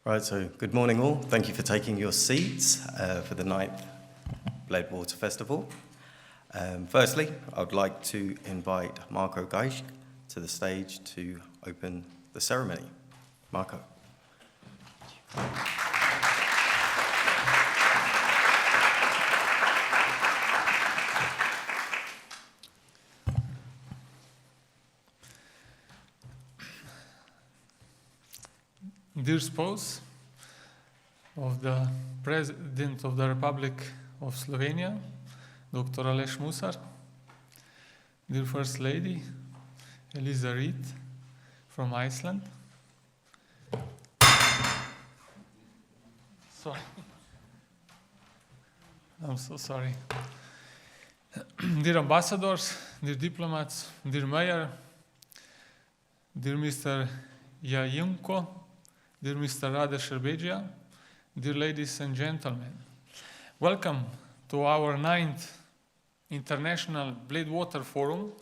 Right, so good morning all. Thank you for taking your seats for the 9th Bled Water Festival. Firstly, I would like to invite Marko Gajić to the stage to open the ceremony. Marko. Dear spouse of the President of the Republic of Slovenia, Dr. Aleš Musar, dear First Lady, Liza from Iceland. Sorry. I'm so sorry. Dear ambassadors, dear diplomats, dear mayor, dear Mr. Jaeyoun, dear Mr. Rade Šerbedžija, dear ladies and gentlemen, welcome to our 9th International Bled Water Forum.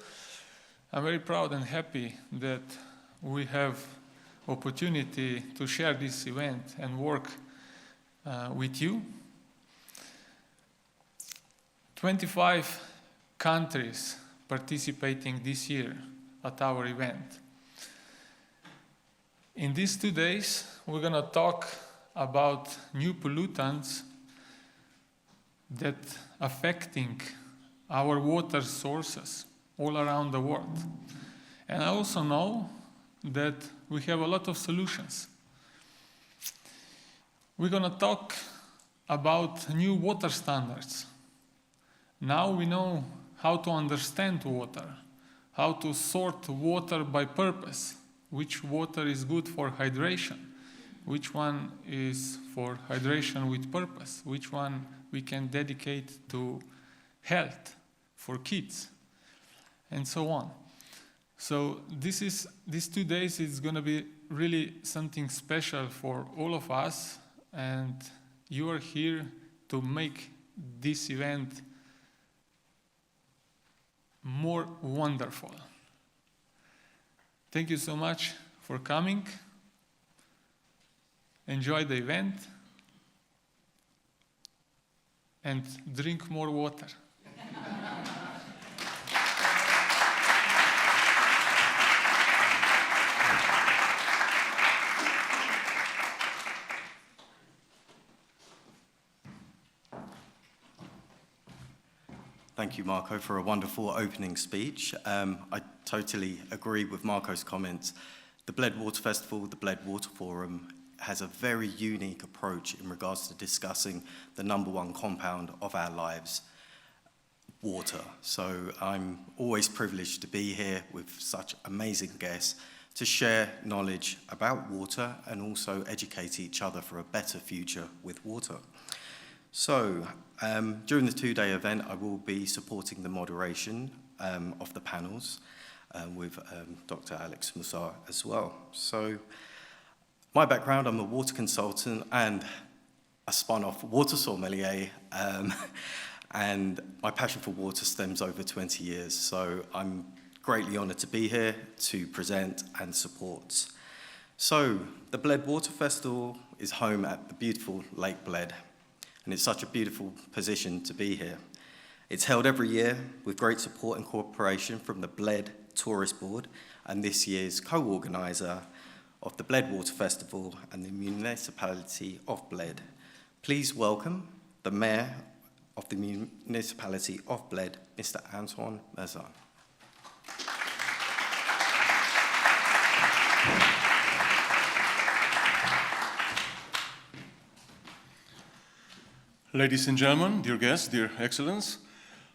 I'm very proud and happy that we have opportunity to share this event and work with you. 25 countries participating this year at our event. In these 2 days, we're going to talk about new pollutants that affecting our water sources all around the world. And I also know that we have a lot of solutions. We're going to talk about new water standards. Now we know how to understand water, how to sort water by purpose, which water is good for hydration, which one is for hydration with purpose, which one we can dedicate to health for kids, and so on. So these 2 days is going to be really something special for all of us, and you are here to make this event more wonderful. Thank you so much for coming. Enjoy the event and drink more water. Thank you, Marko, for a wonderful opening speech. I totally agree with Marko's comments. The Bled Water Festival, the Bled Water Forum, has a very unique approach in regards to discussing the number one compound of our lives, water. So I'm always privileged to be here with such amazing guests to share knowledge about water and also educate each other for a better future with water. So, during the 2-day event, I will be supporting the moderation of the panels with Dr. Aleš Musar as well. So, my background, I'm a water consultant and a spun-off water sommelier, and my passion for water stems over 20 years. So, I'm greatly honoured to be here to present and support. So, the Bled Water Festival is home at the beautiful Lake Bled. And it's such a beautiful position to be here. It's held every year with great support and cooperation from the Bled Tourist Board and this year's co-organiser of the Bled Water Festival and the Municipality of Bled. Please welcome the Mayor of the Municipality of Bled, Mr. Anton Mežan. Ladies and gentlemen, dear guests, dear excellence,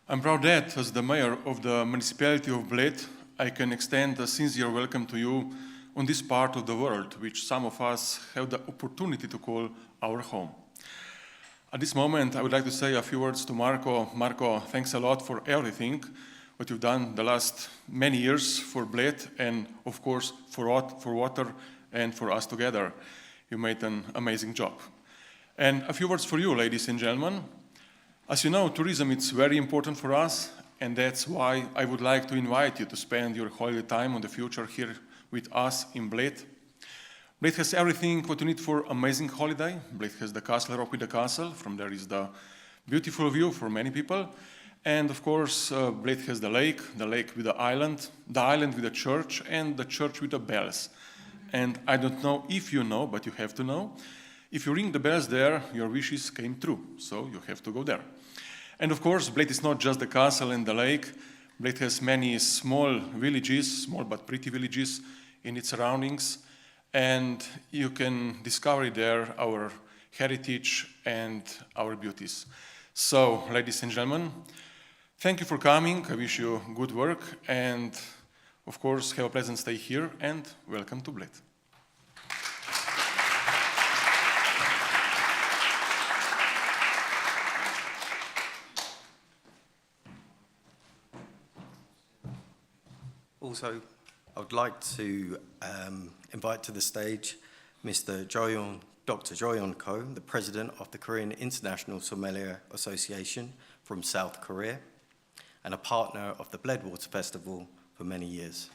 I'm proud that, as the mayor of the Municipality of Bled, I can extend a sincere welcome to you on this part of the world, which some of us have the opportunity to call our home. At this moment, I would like to say a few words to Marko. Marko, thanks a lot for everything, what you've done the last many years for Bled and, of course, for water and for us together. You made an amazing job. And a few words for you, ladies and gentlemen. As you know, tourism is very important for us, and that's why I would like to invite you to spend your holiday time on the future here with us in Bled. Bled has everything what you need for amazing holiday. Bled has the castle rock with the castle. From there is the beautiful view for many people. And of course, Bled has the lake with the island with the church, and the church with the bells. And I don't know if you know, but you have to know. If you ring the bells there, your wishes came true. So you have to go there. And of course, Bled is not just the castle and the lake. Bled has many small villages, small but pretty villages in its surroundings. And you can discover there our heritage and our beauties. So, ladies and gentlemen, thank you for coming. I wish you good work. And of course, have a pleasant stay here and welcome to Bled. Also, I would like to invite to the stage Mr. Jaeyoun, Dr. Jaeyoun Ko, the president of the Korean International Sommelier Association from South Korea, and a partner of the Bled Water Festival for many years.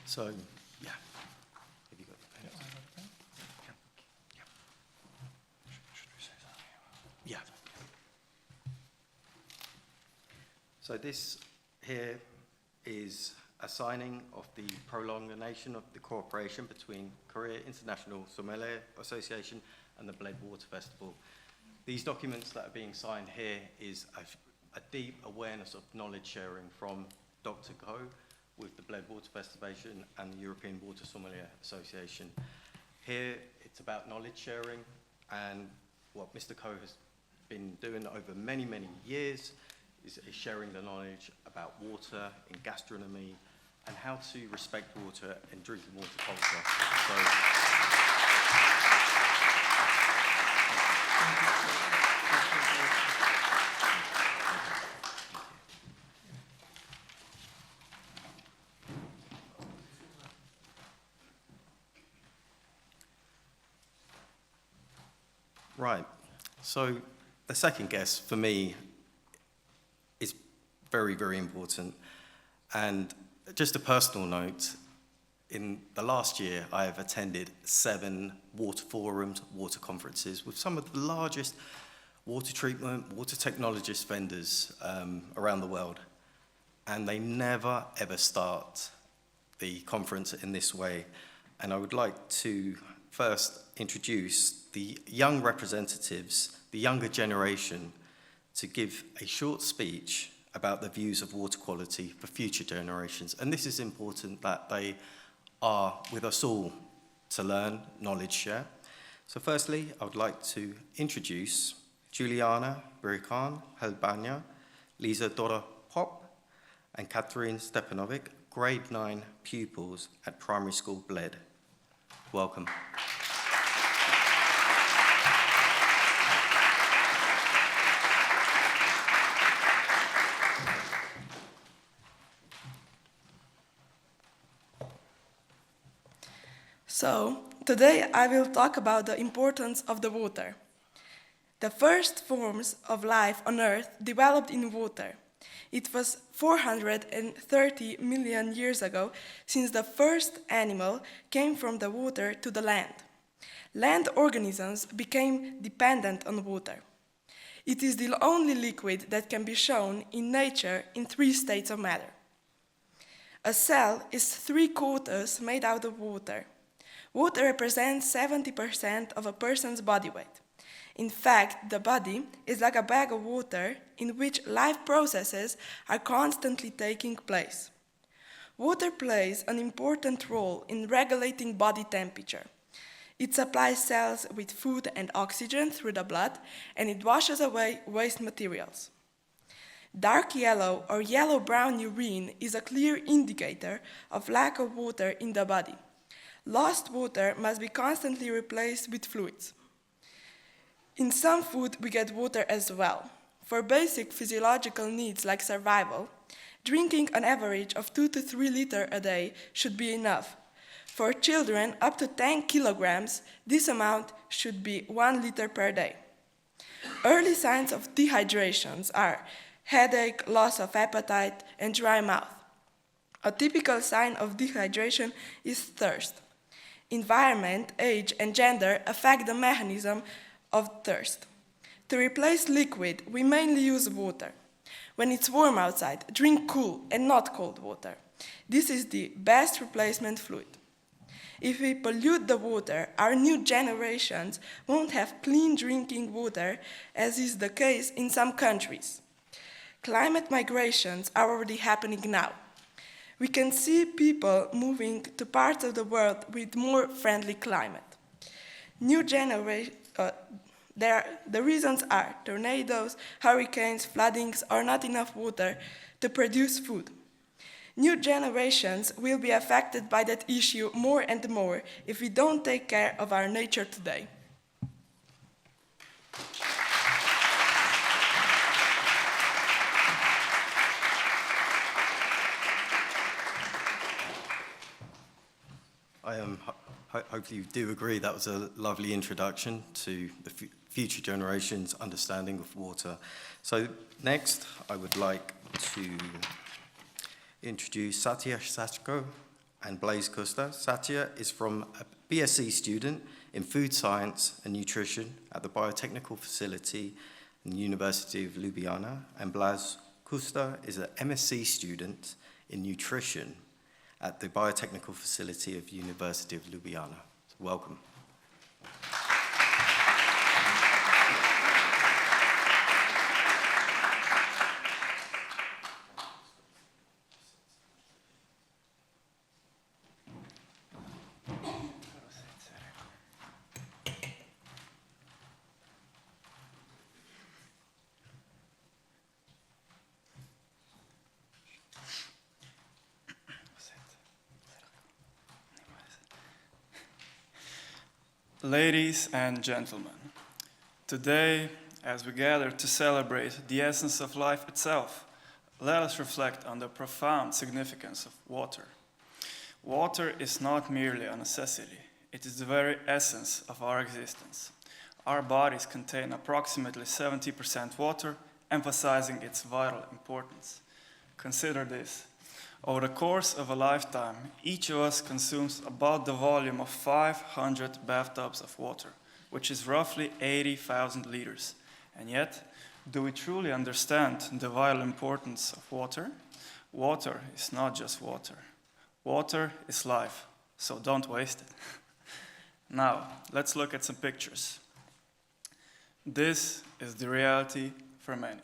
So, yeah. Have you got the pen? Yeah. Should we say something? Yeah. So this here is a signing of the prolongation of the cooperation between Korea International Sommelier Association and the Bled Water Festival. These documents that are being signed here is a deep awareness of knowledge sharing from Dr. Ko with the Bled Water Festival and the European Water Sommelier Association. Here, it's about knowledge sharing, and what Mr. Ko has been doing over many, many years is sharing the knowledge about water in gastronomy and how to respect water and drinking water culture. Right, so the second guest for me is very, very important. And just a personal note, in the last year I have attended 7 water forums, water conferences with some of the largest water treatment, water technologist vendors around the world. And they never ever start the conference in this way. And I would like to first introduce the young representatives, the younger generation, to give a short speech about the views of water quality for future generations. And this is important that they are with us all to learn, knowledge share. So firstly, I would like to introduce Juliana Birikan Helbania, Liza Dora Popp, and Katrin Stjepanovič, grade 9 pupils at primary school Bled. Welcome. So, today I will talk about the importance of the water. The first forms of life on Earth developed in water. It was 430 million years ago since the first animal came from the water to the land. Land organisms became dependent on water. It is the only liquid that can be shown in nature in 3 states of matter. A cell is 3/4 made out of water. Water represents 70% of a person's body weight. In fact, the body is like a bag of water in which life processes are constantly taking place. Water plays an important role in regulating body temperature. It supplies cells with food and oxygen through the blood, and it washes away waste materials. Dark yellow or yellow-brown urine is a clear indicator of lack of water in the body. Lost water must be constantly replaced with fluids. In some food, we get water as well. For basic physiological needs like survival, drinking an average of 2 to 3 liters a day should be enough. For children up to 10 kilograms, this amount should be 1 liter per day. Early signs of dehydrations are headache, loss of appetite, and dry mouth. A typical sign of dehydration is thirst. Environment, age, and gender affect the mechanism of thirst. To replace liquid, we mainly use water. When it's warm outside, drink cool and not cold water. This is the best replacement fluid. If we pollute the water, our new generations won't have clean drinking water, as is the case in some countries. Climate migrations are already happening now. We can see people moving to parts of the world with more friendly climate. The reasons are tornadoes, hurricanes, floodings, or not enough water to produce food. New generations will be affected by that issue more and more if we don't take care of our nature today. Hopefully you do agree that was a lovely introduction to the future generations' understanding of water. So next, I would like to introduce Satya and Blaž Kuster. Satya is from a BSc student in food science and nutrition at the Biotechnical facility in the University of Ljubljana, and Blaž Kuster is an MSc student in nutrition at the Biotechnical facility of University of Ljubljana. So welcome. Ladies and gentlemen, today, as we gather to celebrate the essence of life itself, let us reflect on the profound significance of water. Water is not merely a necessity, it is the very essence of our existence. Our bodies contain approximately 70% water, emphasizing its vital importance. Consider this. Over the course of a lifetime, each of us consumes about the volume of 500 bathtubs of water, which is roughly 80,000 liters. And yet, do we truly understand the vital importance of water? Water is not just water. Water is life, so don't waste it. Now, let's look at some pictures. This is the reality for many,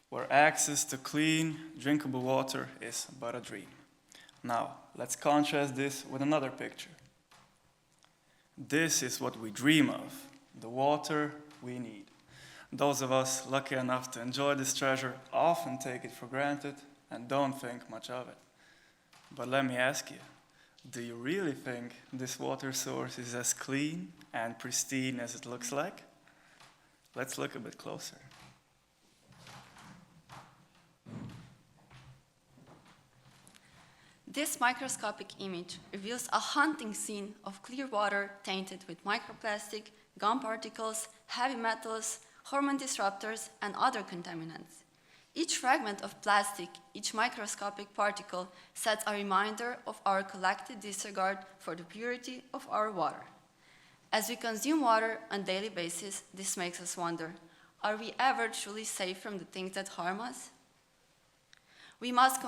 where access to clean, drinkable water is but a dream. Now, let's contrast this with another picture. This is what we dream of, the water we need. Those of us lucky enough to enjoy this treasure often take it for granted and don't think much of it. But let me ask you, do you really think this water source is as clean and pristine as it looks like? Let's look a bit closer. This microscopic image reveals a haunting scene of clear water tainted with microplastic, gum particles, heavy metals, hormone disruptors, and other contaminants. Each fragment of plastic, each microscopic particle sets a reminder of our collective disregard for the purity of our water. As we consume water on a daily basis, this makes us wonder, are we ever truly safe from the things that harm us? We must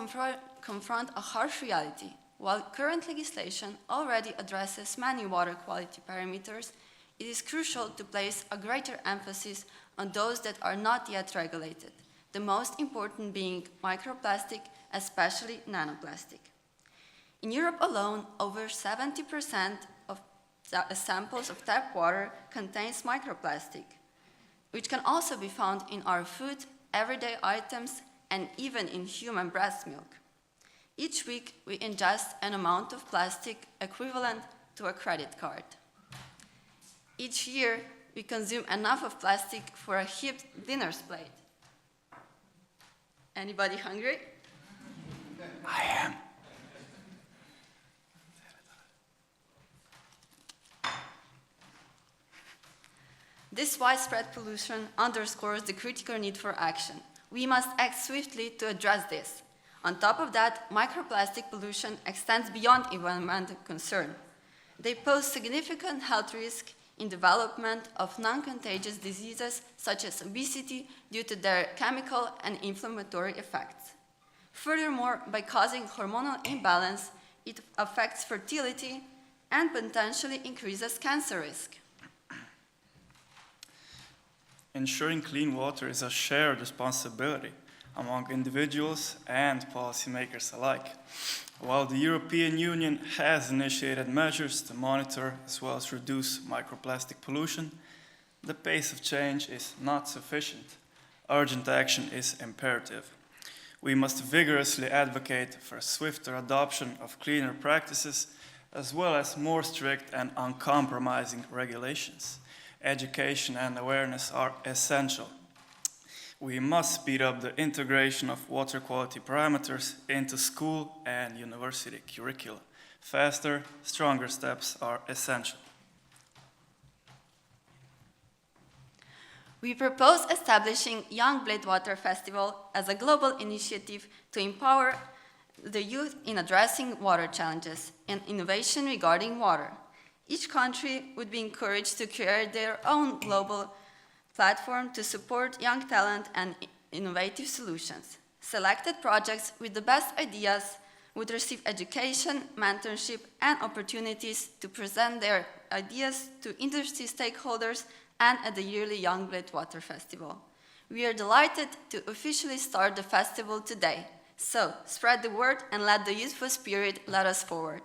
confront a harsh reality. While current legislation already addresses many water quality parameters, it is crucial to place a greater emphasis on those that are not yet regulated, the most important being microplastic, especially nanoplastic. In Europe alone, over 70% of samples of tap water contains microplastic, which can also be found in our food, everyday items, and even in human breast milk. Each week, we ingest an amount of plastic equivalent to a credit card. Each year, we consume enough of plastic for a heaped dinner plate. Anybody hungry? I am. This widespread pollution underscores the critical need for action. We must act swiftly to address this. On top of that, microplastic pollution extends beyond environmental concern. They pose significant health risk in development of non-contagious diseases such as obesity due to their chemical and inflammatory effects. Furthermore, by causing hormonal imbalance, it affects fertility and potentially increases cancer risk. Ensuring clean water is a shared responsibility among individuals and policymakers alike. While the European Union has initiated measures to monitor as well as reduce microplastic pollution, the pace of change is not sufficient. Urgent action is imperative. We must vigorously advocate for swifter adoption of cleaner practices as well as more strict and uncompromising regulations. Education and awareness are essential. We must speed up the integration of water quality parameters into school and university curricula. Faster, stronger steps are essential. We propose establishing Young Bled Water Festival as a global initiative to empower the youth in addressing water challenges and innovation regarding water. Each country would be encouraged to create their own global platform to support young talent and innovative solutions. Selected projects with the best ideas would receive education, mentorship, and opportunities to present their ideas to industry stakeholders and at the yearly Young Bled Water Festival. We are delighted to officially start the festival today. So, spread the word and let the youthful spirit lead us forward.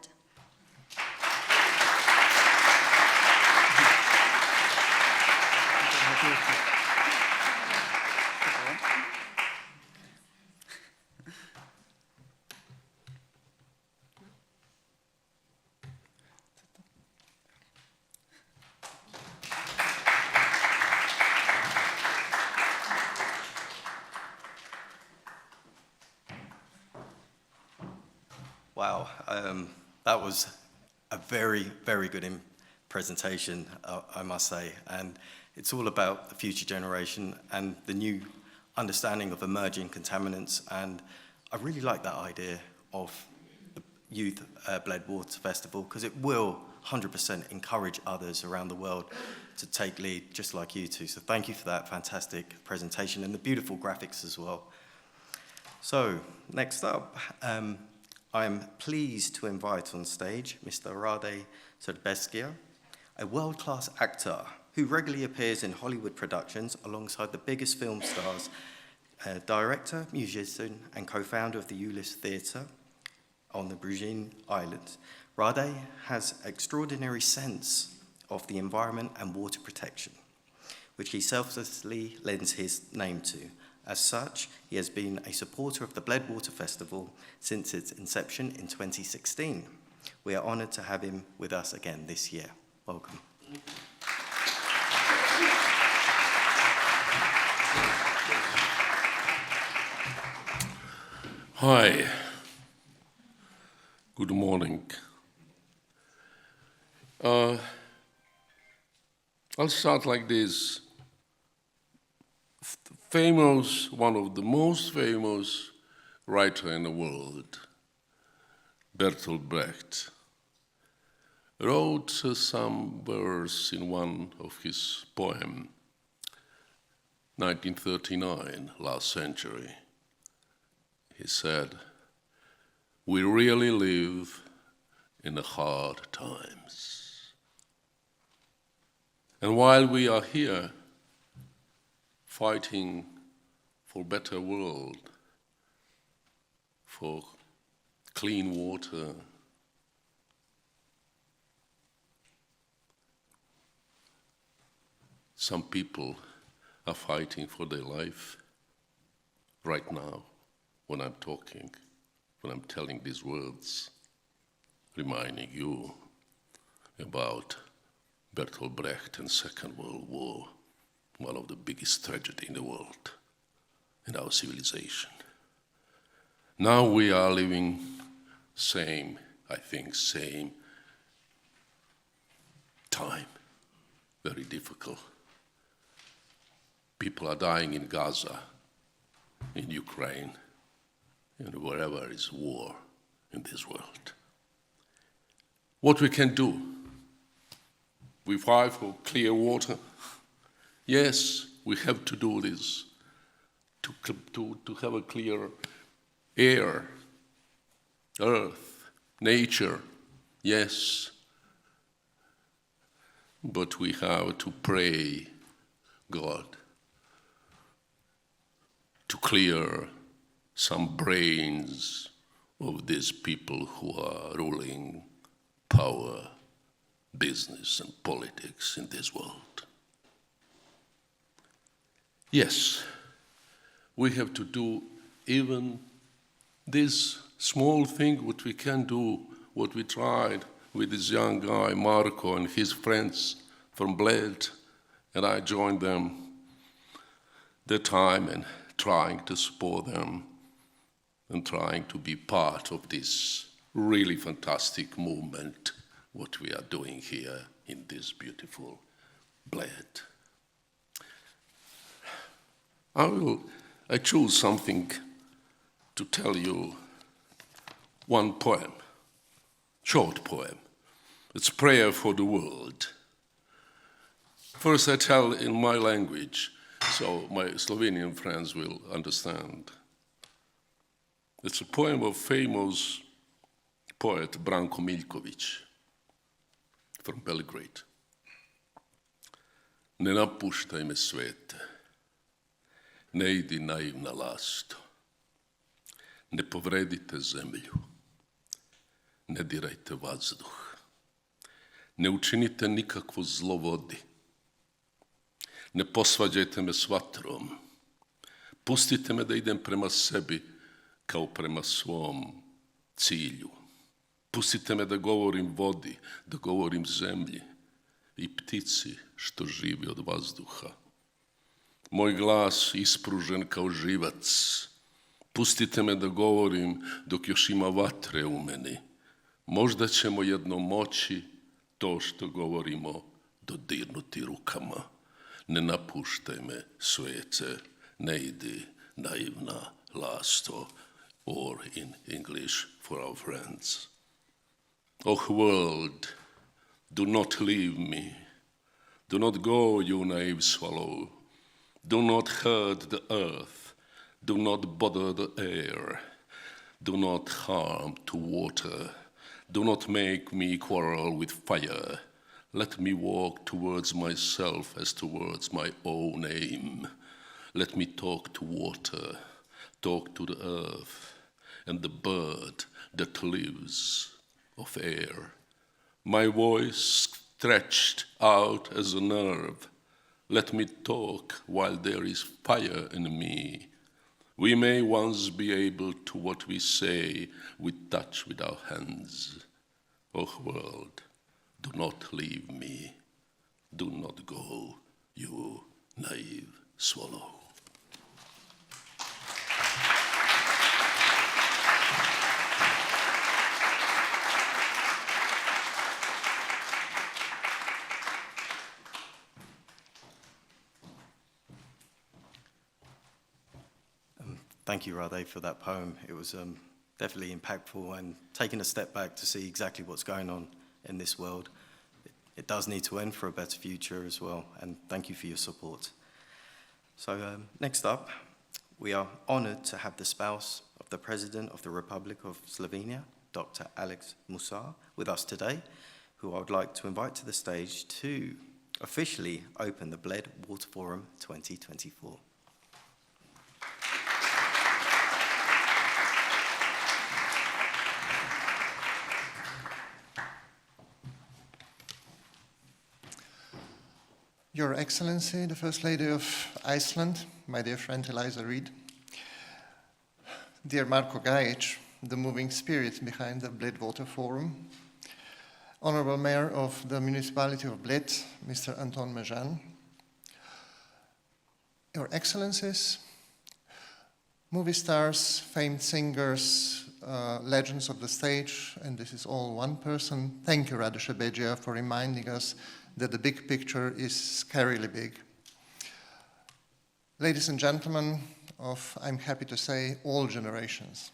Wow, that was a very, very good presentation, I must say. And it's all about the future generation and the new understanding of emerging contaminants. And I really like that idea of the Youth Bled Water Festival because it will 100% encourage others around the world to take lead, just like you two. So thank you for that fantastic presentation and the beautiful graphics as well. So next up, I am pleased to invite on stage Mr. Rade Šerbedžija, a world-class actor who regularly appears in Hollywood productions alongside the biggest film stars, director, musician, and co-founder of the Ulyss Theatre on the Brazilian Islands. Rade has an extraordinary sense of the environment and water protection, which he selflessly lends his name to. As such, he has been a supporter of the Bled Water Festival since its inception in 2016. We are honoured to have him with us again this year. Welcome. Hi. Good morning. I'll start like this. One of the most famous writer in the world, Bertolt Brecht, wrote some verse in one of his poems, 1939, last century. He said, "We really live in the hard times. And while we are here fighting for a better world, for clean water, some people are fighting for their life right now when I'm talking, when I'm telling these words, reminding you about Bertolt Brecht and Second World War, one of the biggest tragedy in the world, in our civilization. Now we are living same time, very difficult. people are dying in Gaza, in Ukraine, and wherever is war in this world. What we can do? We fight for clear water. Yes, we have to do this to have a clear air, earth, nature. Yes, but we have to pray God to clear some brains of these people who are ruling power, business, and politics in this world. Yes, we have to do even this small thing what we can do, what we tried with this young guy, Marko, and his friends from Bled, and I joined them that time and trying to support them and trying to be part of this really fantastic movement, what we are doing here in this beautiful Bled. I choose something to tell you, one poem, short poem. It's prayer for the world. First I tell in my language, so my Slovenian friends will understand. It's a poem of famous poet Branko Miljković from Belgrade. Ne napuštaj me svete, ne idi naivna lasto, ne povredite zemlju, ne dirajte vazduh, ne učinite nikakvo zlo vodi, ne posvađajte me s vatrom, pustite me da idem prema sebi kao prema svom cilju. Pustite me da govorim vodi, da govorim zemlji i ptici što živi od vazduha. Moj glas ispružen kao živac. Pustite me da govorim dok još ima vatre u meni. Možda ćemo jednom moći to što govorimo dodirnuti rukama. Ne napuštaj me, svete, ne idi naivna lasto, or in English for our friends. Oh world, do not leave me. Do not go, you naive swallow. Do not hurt the earth. Do not bother the air. Do not harm to water. Do not make me quarrel with fire. Let me walk towards myself as towards my own aim. Let me talk to water, talk to the earth, and the bird that lives of air. My voice stretched out as a nerve. Let me talk while there is fire in me. We may once be able to what we say with touch with our hands. Oh world, do not leave me. Do not go, you naive swallow. Thank you, Rade, for that poem. It was definitely impactful and taking a step back to see exactly what's going on in this world. It does need to end for a better future as well, and thank you for your support. So next up, we are honoured to have the spouse of the President of the Republic of Slovenia, Dr. Aleš Musar, with us today, who I would like to invite to the stage to officially open the Bled Water Forum 2024. Your Excellency, the First Lady of Iceland, my dear friend Liza Reed, dear Marko Gajić, the moving spirit behind the Bled Water Forum, Honorable Mayor of the Municipality of Bled, Mr. Anton Mežan, Your Excellencies, movie stars, famed singers, legends of the stage, and this is all one person. Thank you, Rade Šerbedžija, for reminding us that the big picture is scarily big. ladies and gentlemen of, I'm happy to say, all generations.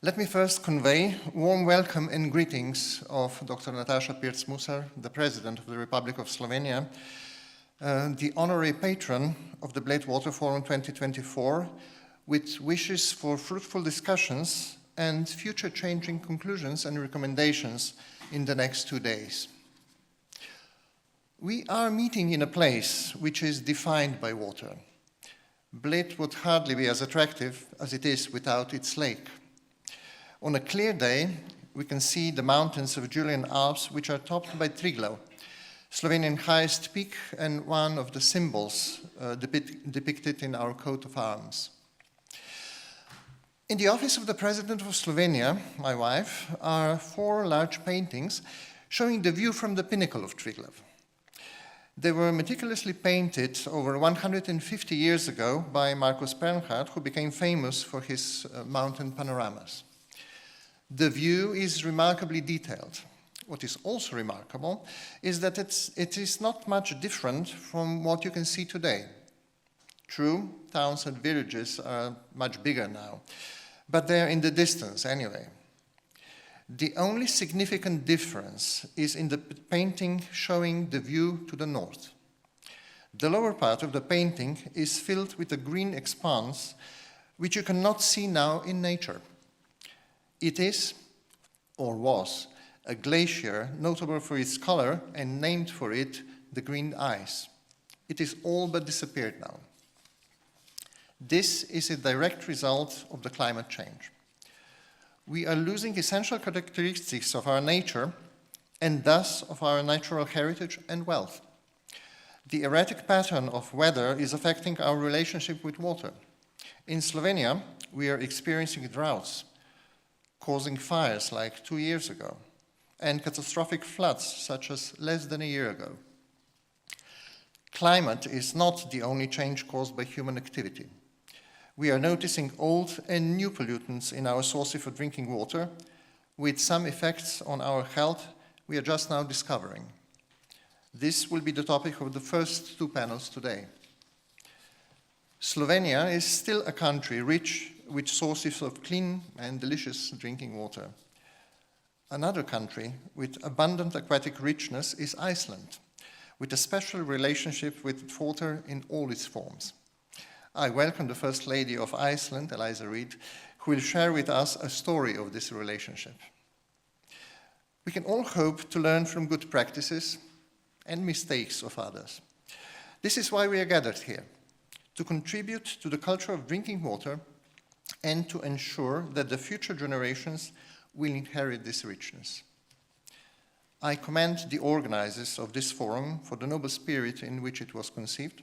Let me first convey warm welcome and greetings of Dr. Nataša Pirc-Musar, the President of the Republic of Slovenia, the honorary patron of the Bled Water Forum 2024, with wishes for fruitful discussions and future-changing conclusions and recommendations in the next 2 days. We are meeting in a place which is defined by water. Bled would hardly be as attractive as it is without its lake. On a clear day, we can see the mountains of Julian Alps, which are topped by Triglav, Slovenian highest peak and one of the symbols depicted in our coat of arms. In the office of the President of Slovenia, my wife, are 4 large paintings showing the view from the pinnacle of Triglav. They were meticulously painted over 150 years ago by Marko Gajić, who became famous for his mountain panoramas. The view is remarkably detailed. What is also remarkable is that it is not much different from what you can see today. True, towns and villages are much bigger now, but they're in the distance anyway. The only significant difference is in the painting showing the view to the north. The lower part of the painting is filled with a green expanse, which you cannot see now in nature. It is, or was, a glacier notable for its color and named for it the green ice. It is all but disappeared now. This is a direct result of the climate change. We are losing essential characteristics of our nature and thus of our natural heritage and wealth. The erratic pattern of weather is affecting our relationship with water. In Slovenia, we are experiencing droughts, causing fires like 2 years ago, and catastrophic floods such as less than a year ago. Climate is not the only change caused by human activity. We are noticing old and new pollutants in our sources for drinking water, with some effects on our health we are just now discovering. This will be the topic of the first 2 panels today. Slovenia is still a country rich with sources of clean and delicious drinking water. Another country with abundant aquatic richness is Iceland, with a special relationship with water in all its forms. I welcome the First Lady of Iceland, Liza, who will share with us a story of this relationship. We can all hope to learn from good practices and mistakes of others. This is why we are gathered here, to contribute to the culture of drinking water and to ensure that the future generations will inherit this richness. I commend the organizers of this forum for the noble spirit in which it was conceived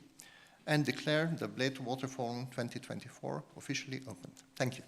and declare the Bled Water Forum 2024 officially opened. Thank you.